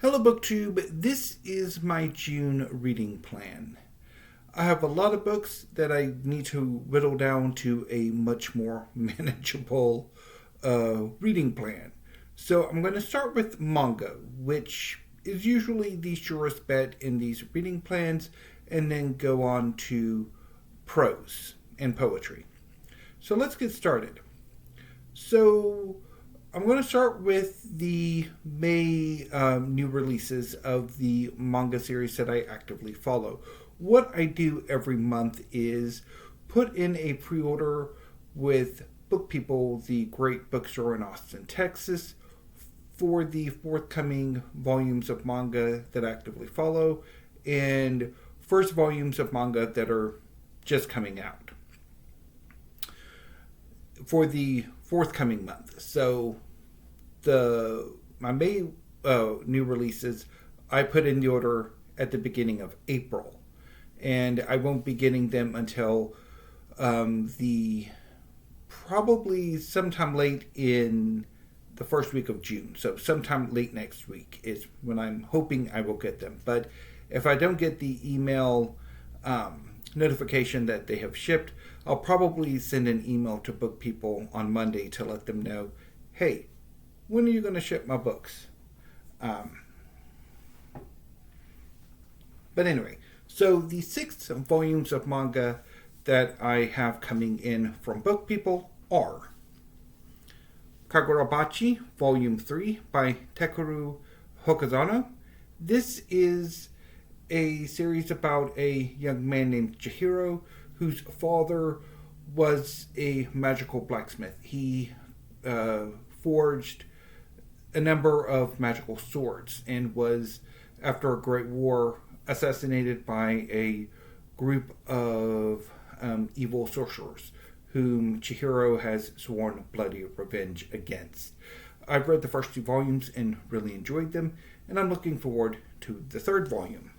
Hello, BookTube. This is my June reading plan. I have a lot of books that I need to whittle down to a much more manageable reading plan. So I'm going to start with manga, which is usually the surest bet in these reading plans, and then go on to prose and poetry. So let's get started. So I'm going to start with the May new releases of the manga series that I actively follow. What I do every month is put in a pre order with Book People, the great bookstore in Austin, Texas, for the forthcoming volumes of manga that I actively follow and first volumes of manga that are just coming out for the forthcoming month. So my May new releases I put in the order at the beginning of April, and I won't be getting them until the probably sometime late in the first week of June. So sometime late next week is when I'm hoping I will get them. But if I don't get the email notification that they have shipped, I'll probably send an email to Book People on Monday to let them know, hey, when are you going to ship my books? But anyway, so the 6 volumes of manga that I have coming in from Book People are Kagurabachi, Volume 3 by Takeru Hokozano. This is a series about a young man named Chihiro whose father was a magical blacksmith. He forged a number of magical swords and was, after a great war, assassinated by a group of evil sorcerers whom Chihiro has sworn bloody revenge against. I've read the first 2 volumes and really enjoyed them, and I'm looking forward to the 3rd volume.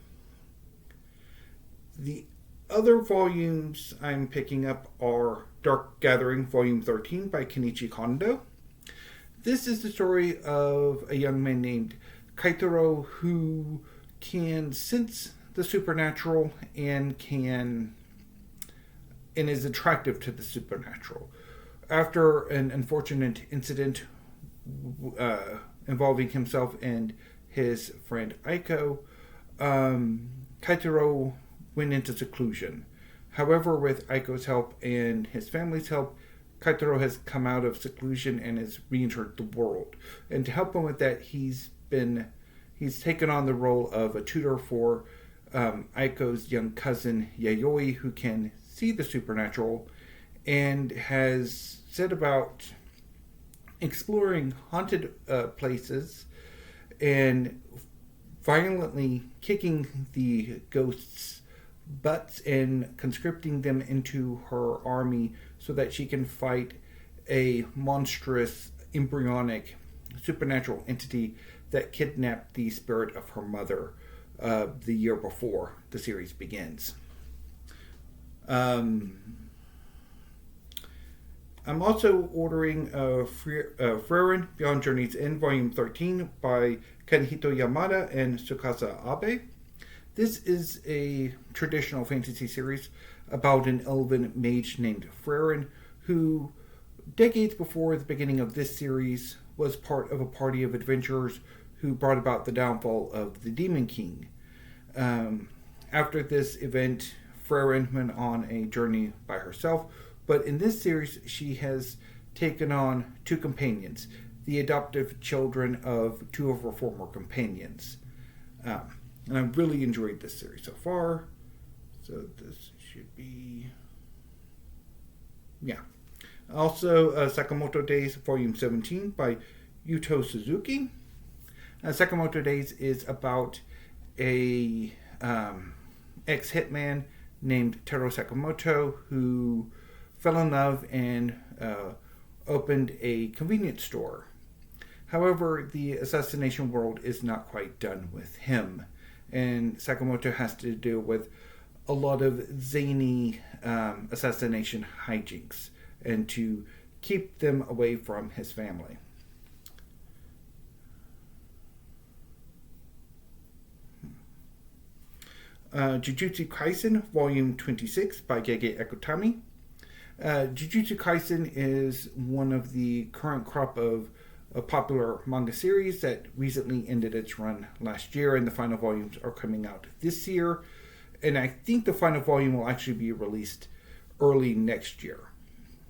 The other volumes I'm picking up are Dark Gathering, Volume 13 by Kenichi Kondo. This is the story of a young man named Kaitaro who can sense the supernatural and is attractive to the supernatural. After an unfortunate incident involving himself and his friend Aiko, Kaitaro went into seclusion. However, with Aiko's help and his family's help, Kaitaro has come out of seclusion and has re-entered the world. And to help him with that, he's taken on the role of a tutor for Aiko's young cousin Yayoi, who can see the supernatural, and has set about exploring haunted places and violently kicking the ghosts' butts and conscripting them into her army so that she can fight a monstrous embryonic supernatural entity that kidnapped the spirit of her mother the year before the series begins. I'm also ordering Frieren Beyond Journey's End, Volume 13 by Kanehito Yamada and Tsukasa Abe. This is a traditional fantasy series about an elven mage named Frieren who, decades before the beginning of this series, was part of a party of adventurers who brought about the downfall of the Demon King. After this event, Frieren went on a journey by herself, but in this series she has taken on 2 companions, the adoptive children of 2 of her former companions. And I've really enjoyed this series so far. So this should be... yeah. Also, Sakamoto Days, Volume 17 by Yuto Suzuki. Sakamoto Days is about a ex-hitman named Taro Sakamoto who fell in love and opened a convenience store. However, the assassination world is not quite done with him, and Sakamoto has to deal with a lot of zany assassination hijinks and to keep them away from his family. Jujutsu Kaisen Volume 26 by Gege Akutami. Jujutsu Kaisen is one of the current crop of a popular manga series that recently ended its run last year, and the final volumes are coming out this year. And I think the final volume will actually be released early next year,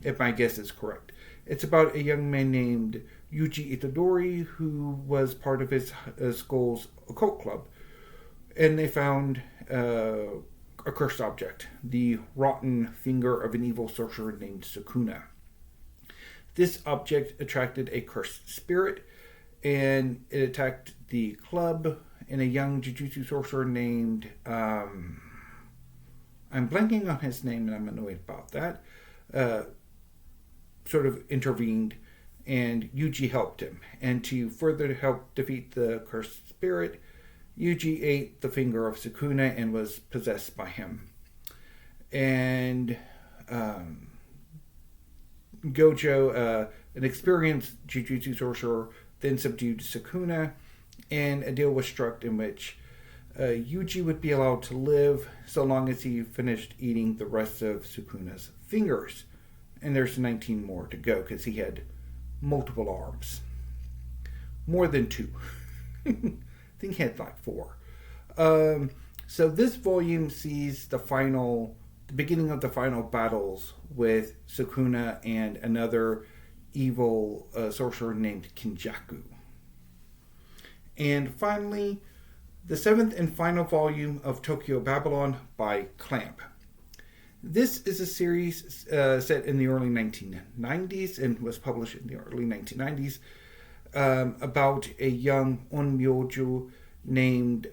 if my guess is correct. It's about a young man named Yuji Itadori who was part of his school's occult club, and they found a cursed object, the rotten finger of an evil sorcerer named Sukuna. This object attracted a cursed spirit, and it attacked the club, and a young Jujutsu sorcerer named... I'm blanking on his name, and I'm annoyed about that. Sort of intervened, and Yuji helped him. And to further help defeat the cursed spirit, Yuji ate the finger of Sukuna and was possessed by him. And Gojo, an experienced Jujutsu sorcerer, then subdued Sukuna, and a deal was struck in which Yuji would be allowed to live so long as he finished eating the rest of Sukuna's fingers. And there's 19 more to go because he had multiple arms. More than 2. I think he had like 4. So this volume sees the beginning of the final battles with Sukuna and another evil sorcerer named Kinjaku. And finally, the 7th and final volume of Tokyo Babylon by Clamp. This is a series set in the early 1990s and was published in the early 1990s about a young onmyoju named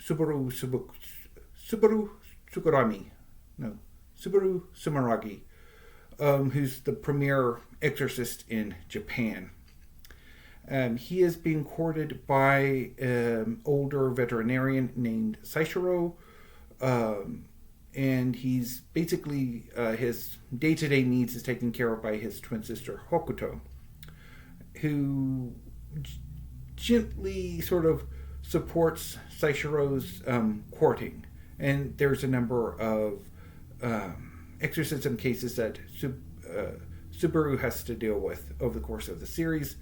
Subaru Sumeragi, who's the premier exorcist in Japan. He is being courted by an older veterinarian named Saishiro, and he's basically, his day-to-day needs is taken care of by his twin sister Hokuto, who gently sort of supports Saishiro's courting. And there's a number of exorcism cases that Subaru has to deal with over the course of the series.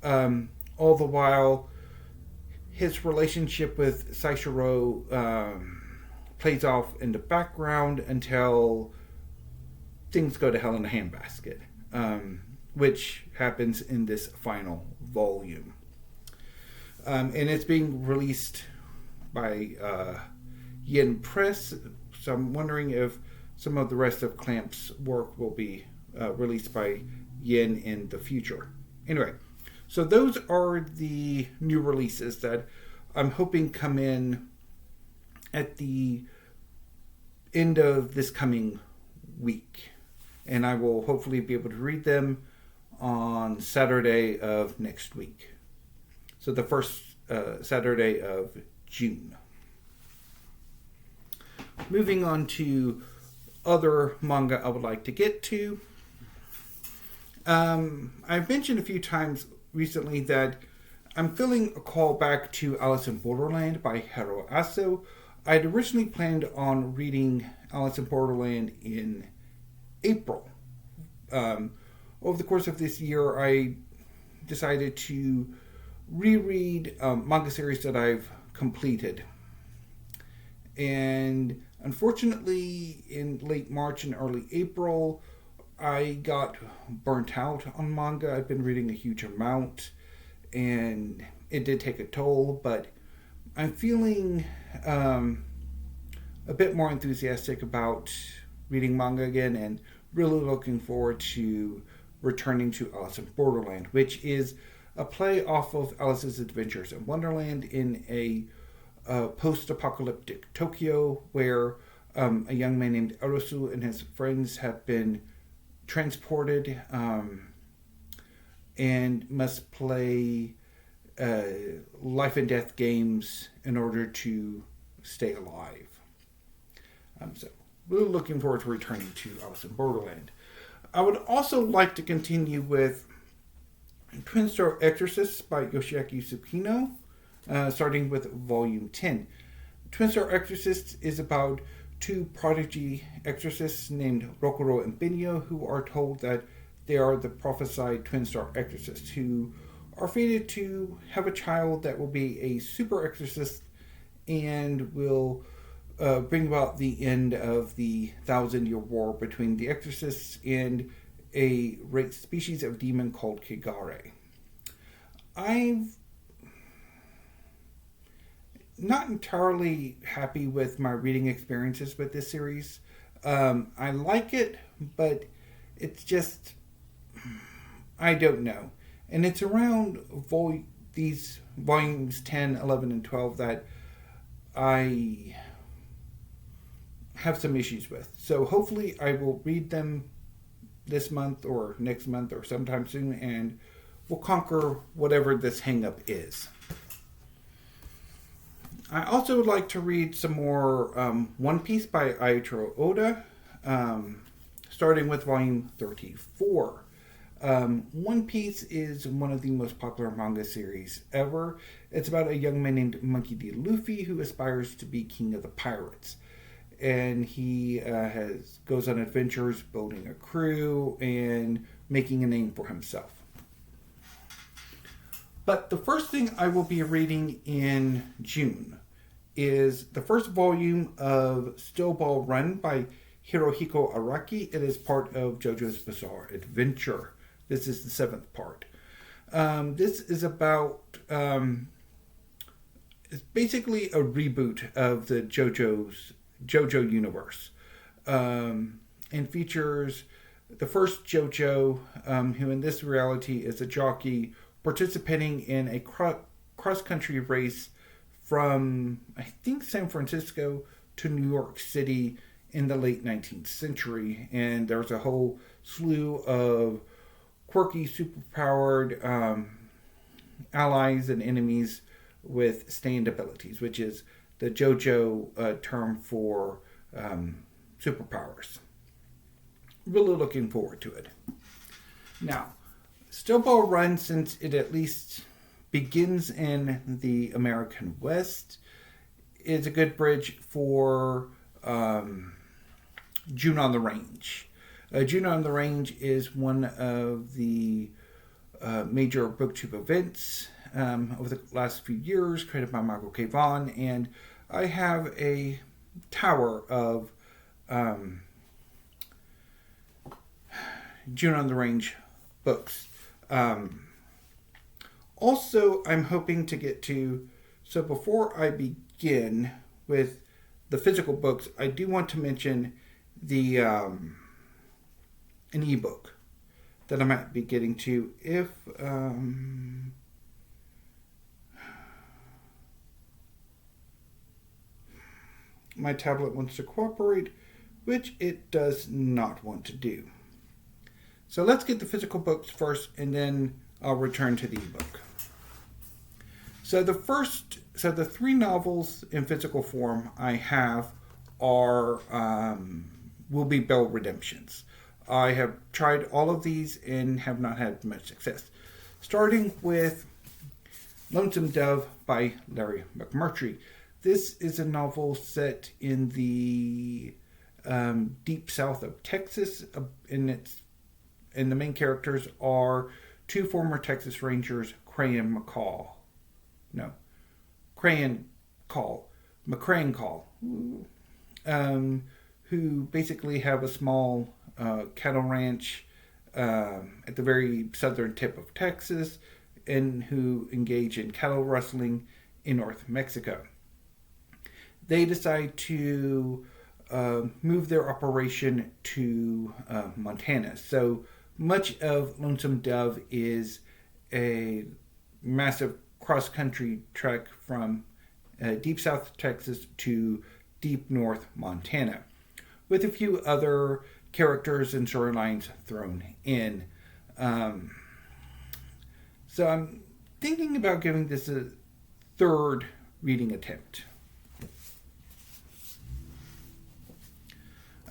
All the while, his relationship with Saishiro plays off in the background until things go to hell in a handbasket, which happens in this final volume. And it's being released by Yen Press, so I'm wondering if some of the rest of Clamp's work will be released by Yen in the future. Anyway, so those are the new releases that I'm hoping come in at the end of this coming week. And I will hopefully be able to read them on Saturday of next week. So the first Saturday of June. Moving on to other manga I would like to get to. I've mentioned a few times recently that I'm feeling a call back to Alice in Borderland by Hiro Aso. I'd originally planned on reading Alice in Borderland in April. Over the course of this year, I decided to reread manga series that I've completed. And unfortunately, in late March and early April, I got burnt out on manga. I've been reading a huge amount, and it did take a toll, but I'm feeling a bit more enthusiastic about reading manga again and really looking forward to returning to Alice in Borderland, which is a play off of Alice's Adventures in Wonderland in a post-apocalyptic Tokyo where a young man named Erosu and his friends have been transported and must play life and death games in order to stay alive. So, really looking forward to returning to Alice in Borderland. I would also like to continue with Twin Star Exorcists by Yoshiaki Tsukino, starting with Volume 10. Twin Star Exorcists is about two prodigy exorcists named Rokuro and Binyo who are told that they are the prophesied Twin Star Exorcists who are fated to have a child that will be a super exorcist and will bring about the end of the 1,000-year war between the exorcists and a species of demon called Kigare. I'm not entirely happy with my reading experiences with this series. I like it, but it's just, I don't know. And it's around these volumes 10, 11, and 12 that I have some issues with. So hopefully I will read them this month or next month or sometime soon, and we'll conquer whatever this hang-up is. I also would like to read some more One Piece by Eiichiro Oda, starting with volume 34. One Piece is one of the most popular manga series ever. It's about a young man named Monkey D. Luffy who aspires to be king of the pirates. And he goes on adventures building a crew and making a name for himself. But the first thing I will be reading in June is the first volume of Steel Ball Run by Hirohiko Araki. It is part of JoJo's Bizarre Adventure. This is the 7th part. This is about, it's basically a reboot of the JoJo universe. And features the first JoJo, who in this reality is a jockey participating in a cross-country race from, I think, San Francisco to New York City in the late 19th century. And there's a whole slew of quirky, superpowered allies and enemies with stand abilities, which is the JoJo term for superpowers. Really looking forward to it. Now, Steel Ball Run, since it at least begins in the American West, is a good bridge for June on the Range. June on the Range is one of the major BookTube events over the last few years, created by Michael K. Vaughan, and I have a tower of June on the Range books. Also, I'm hoping to get to, so before I begin with the physical books, I do want to mention the an ebook that I might be getting to if my tablet wants to cooperate, which it does not want to do. So let's get the physical books first, and then I'll return to the ebook. So the 3 novels in physical form I have are will be Bell Redemptions. I have tried all of these and have not had much success. Starting with Lonesome Dove by Larry McMurtry. This is a novel set in the deep south of Texas, and the main characters are 2 former Texas Rangers, McCrane Call, who basically have a small cattle ranch at the very southern tip of Texas, and who engage in cattle rustling in North Mexico. They decide to move their operation to Montana. So much of Lonesome Dove is a massive cross-country trek from deep south Texas to deep north Montana, with a few other characters and storylines thrown in. So I'm thinking about giving this a 3rd reading attempt.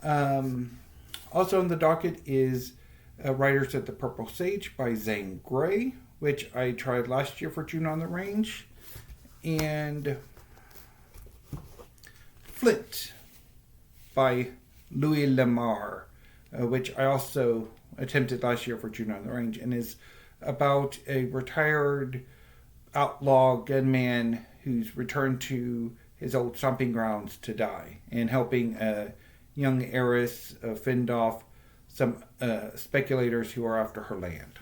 Also on the docket is Riders of the Purple Sage by Zane Grey, which I tried last year for June on the Range. And Flint by Louis Lamar, which I also attempted last year for June on the Range, and is about a retired outlaw gunman who's returned to his old stomping grounds to die, and helping a young heiress fend off some speculators who are after her land.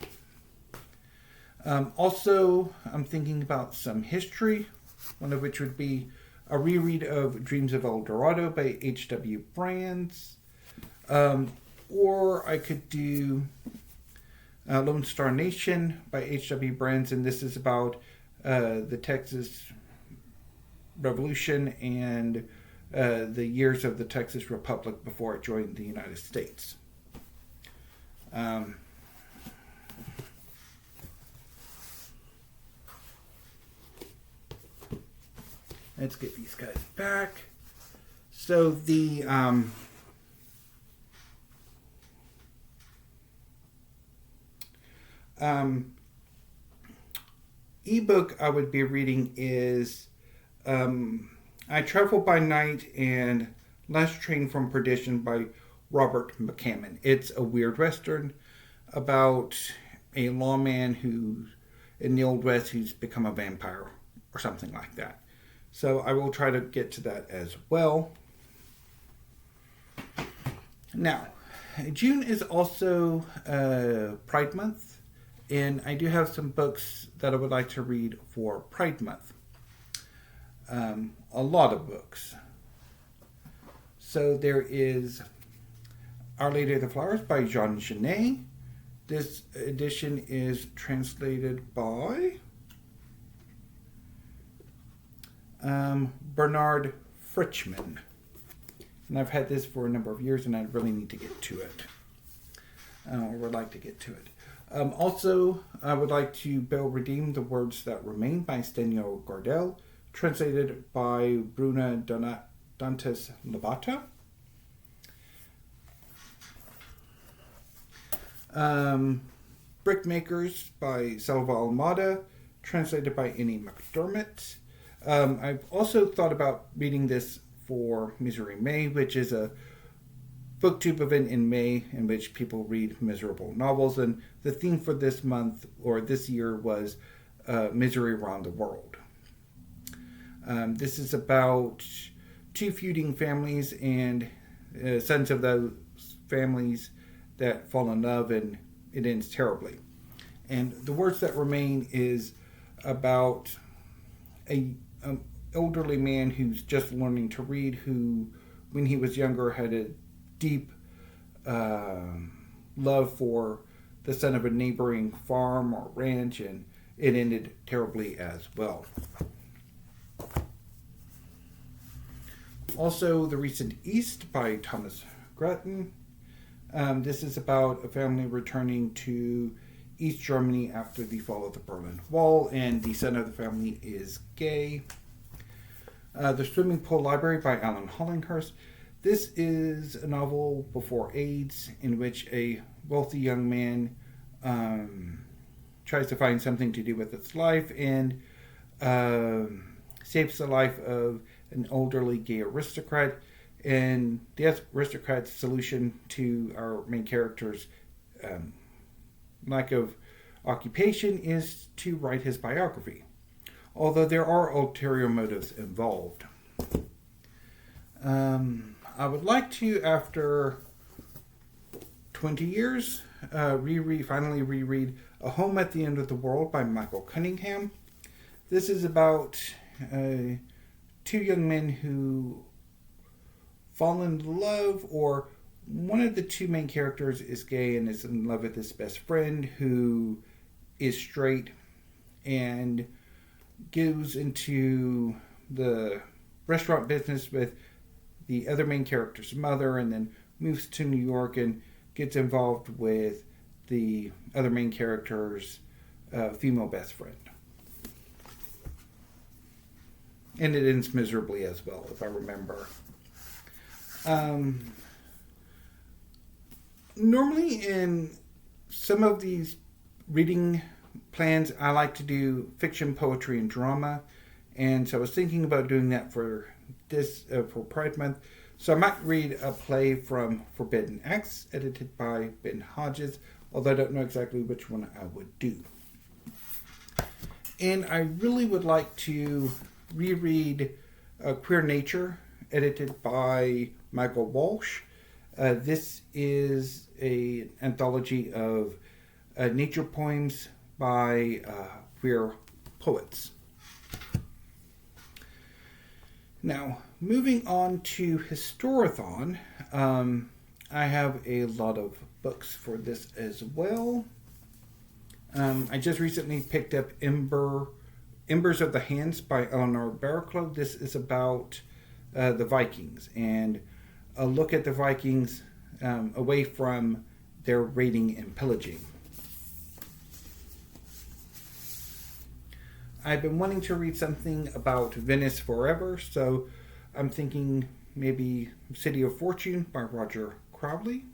Also, I'm thinking about some history, one of which would be a reread of Dreams of El Dorado by H.W. Brands. Or I could do Lone Star Nation by H.W. Brands, and this is about the Texas Revolution and the years of the Texas Republic before it joined the United States. Let's get these guys back. So the ebook I would be reading is I Travel by Night and Last Train from Perdition by Robert McCammon. It's a weird Western about a lawman who, in the Old West, who's become a vampire or something like that. So I will try to get to that as well. Now, June is also Pride Month, and I do have some books that I would like to read for Pride Month. A lot of books. So there is Our Lady of the Flowers by Jean Genet. This edition is translated by Bernard Fritschman. And I've had this for a number of years, and I really need to get to it. Or would like to get to it. Also, I would like to Bell Redeem the Words That Remain by Steniel Gardel, translated by Bruna Dantes Lobato. Brickmakers by Selva Almada, translated by Annie McDermott. I've also thought about reading this for Misery May, which is a booktube event in May in which people read miserable novels, and the theme for this month or this year was Misery Around the World. This is about two feuding families and sons of those families that fall in love, and it ends terribly. And The Words That Remain is about an elderly man who's just learning to read, who, when he was younger, had a deep love for the son of a neighboring farm or ranch, and it ended terribly as well. Also, The Recent East by Thomas Grattan. This is about a family returning to East Germany after the fall of the Berlin Wall, and the son of the family is gay. The Swimming Pool Library by Alan Hollinghurst. This is a novel before AIDS in which a wealthy young man tries to find something to do with his life and saves the life of an elderly gay aristocrat. And the aristocrat's solution to our main character's lack of occupation is to write his biography, although there are ulterior motives involved. I would like to, after 20 years, finally reread A Home at the End of the World by Michael Cunningham. This is about two young men who fall in love, or one of the two main characters is gay and is in love with his best friend who is straight, and goes into the restaurant business with the other main character's mother, and then moves to New York and gets involved with the other main character's female best friend. And it ends miserably as well, if I remember. Normally in some of these reading plans, I like to do fiction, poetry, and drama. And so I was thinking about doing that for this for Pride Month. So I might read a play from Forbidden Acts, edited by Ben Hodges, although I don't know exactly which one I would do. And I really would like to reread Queer Nature, edited by Michael Walsh. This is an anthology of nature poems by queer poets. Now, moving on to Historathon, I have a lot of books for this as well. I just recently picked up Embers of the Hands by Eleanor Barraclough. This is about the Vikings and a look at the Vikings away from their raiding and pillaging. I've been wanting to read something about Venice Forever, so I'm thinking maybe City of Fortune by Roger Crowley.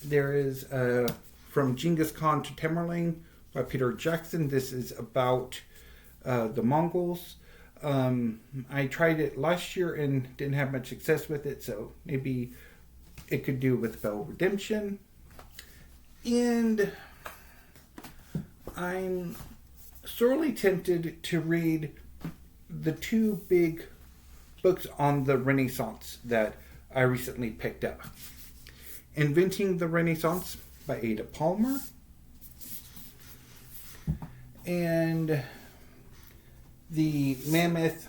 There is From Genghis Khan to Tamerlane by Peter Jackson. This is about the Mongols. I tried it last year and didn't have much success with it, so maybe it could do with Bell Redemption. And I'm sorely tempted to read the two big books on the Renaissance that I recently picked up. Inventing the Renaissance by Ada Palmer, and the mammoth,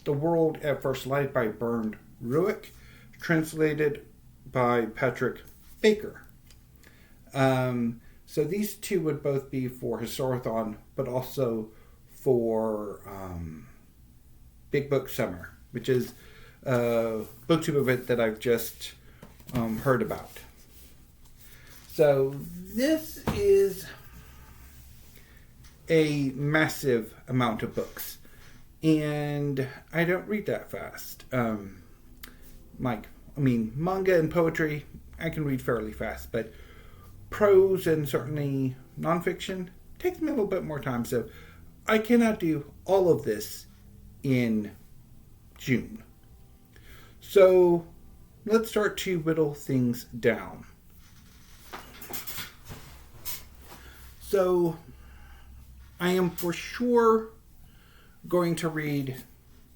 The World at First Light by Bernd Rueck, translated by Patrick Baker. So these two would both be for Historathon, but also for Big Book Summer, which is a booktube event that I've just heard about. So this is a massive amount of books, and I don't read that fast. Manga and poetry I can read fairly fast, but prose and certainly nonfiction takes me a little bit more time, so I cannot do all of this in June. So let's start to whittle things down. So I am for sure going to read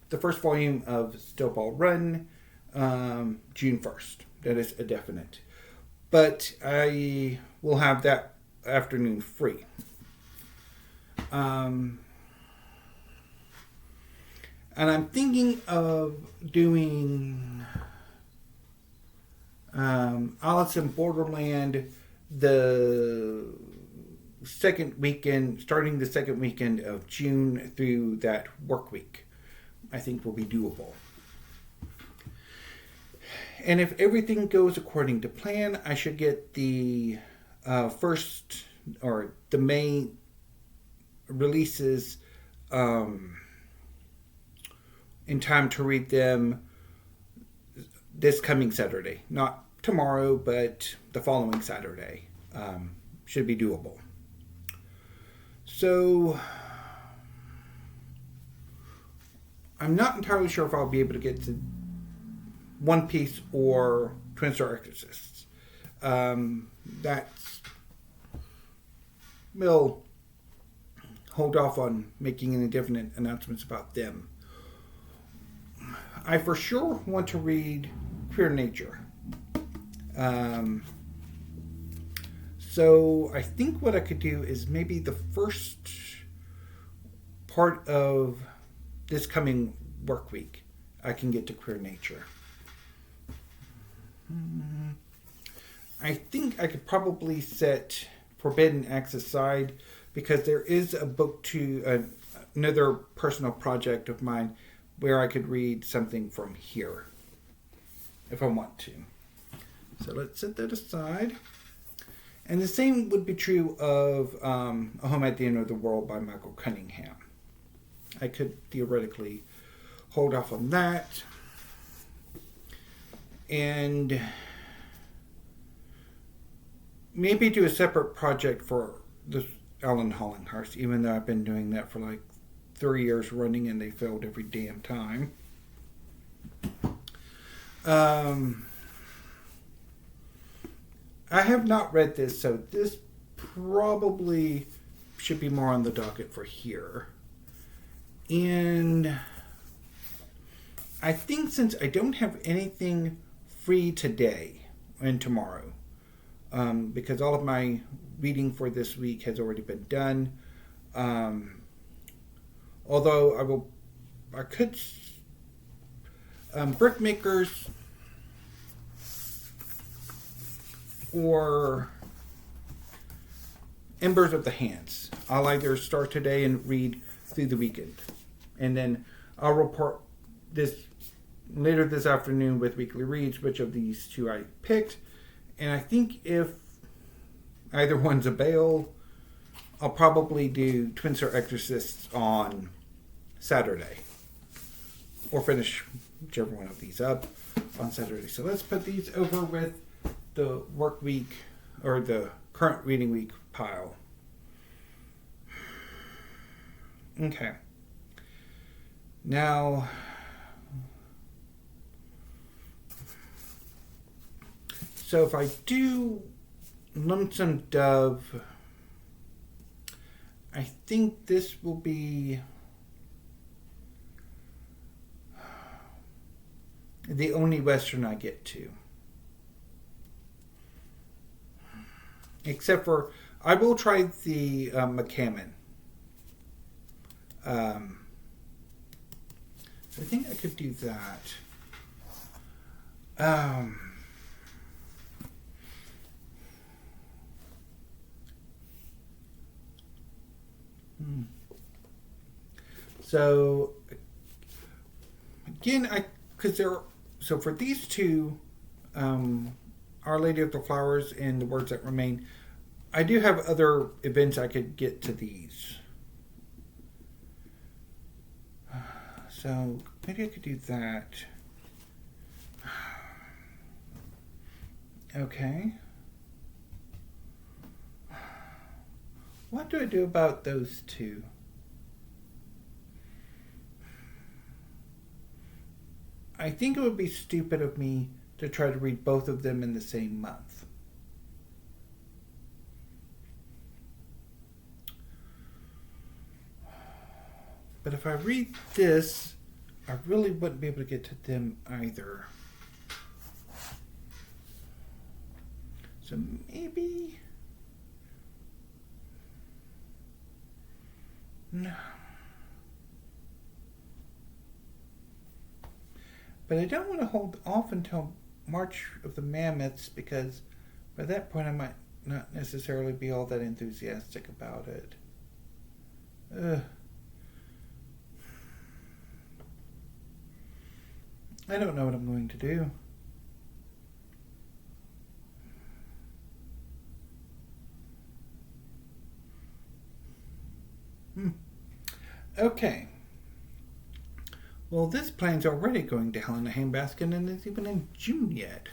the first volume of Still Ball Run June 1st. That is a definite. But I will have that afternoon free. And I'm thinking of doing Alice in Borderland the second weekend, starting the second weekend of June through that work week. I think will be doable. And if everything goes according to plan, I should get the first or the May releases in time to read them this coming Saturday. Not tomorrow, but the following Saturday. Should be doable. So I'm not entirely sure if I'll be able to get to One Piece or Twin Star Exorcists. We'll hold off on making any definite announcements about them. I for sure want to read Queer Nature. So I think what I could do is maybe the first part of this coming work week, I can get to Queer Nature. I think I could probably set Forbidden Acts aside because there is a book to another personal project of mine where I could read something from here if I want to. So let's set that aside. And the same would be true of A Home at the End of the World by Michael Cunningham. I could theoretically hold off on that. And maybe do a separate project for the Alan Hollinghurst, even though I've been doing that for like 3 years running and they failed every damn time. I have not read this, so this probably should be more on the docket for here. And I think since I don't have anything free today and tomorrow, because all of my reading for this week has already been done. Although I could, Brickmakers or Embers of the Hands. I'll either start today and read through the weekend, and then I'll report this later this afternoon with Weekly Reads which of these two I picked. And I think if either one's a bail, I'll probably do Twin Star Exorcists on Saturday. Or finish whichever one of these up on Saturday. So let's put these over with the work week, or the current reading week pile. Okay. Now, so if I do Lonesome Dove, I think this will be the only Western I get to. Except for, I will try the McCammon. So I think I could do that. So again, so for these two, Our Lady of the Flowers and The Words That Remain, I do have other events I could get to these. So maybe I could do that. Okay. What do I do about those two? I think it would be stupid of me to try to read both of them in the same month. But if I read this, I really wouldn't be able to get to them either. So maybe... No. But I don't want to hold off until March of the Mammoths, because by that point I might not necessarily be all that enthusiastic about it. I don't know what I'm going to do. Okay. Well, this plan's already going to hell in a handbasket, and it's even in June yet.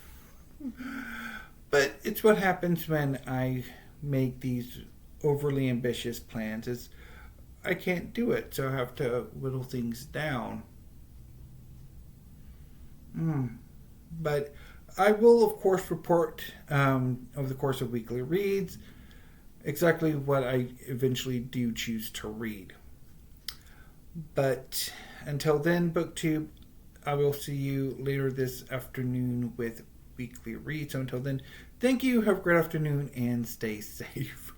But it's what happens when I make these overly ambitious plans. Is I can't do it, so I have to whittle things down. But I will, of course, report over the course of Weekly Reads exactly what I eventually do choose to read. But until then, BookTube, I will see you later this afternoon with Weekly Reads. So until then, thank you, have a great afternoon, and stay safe.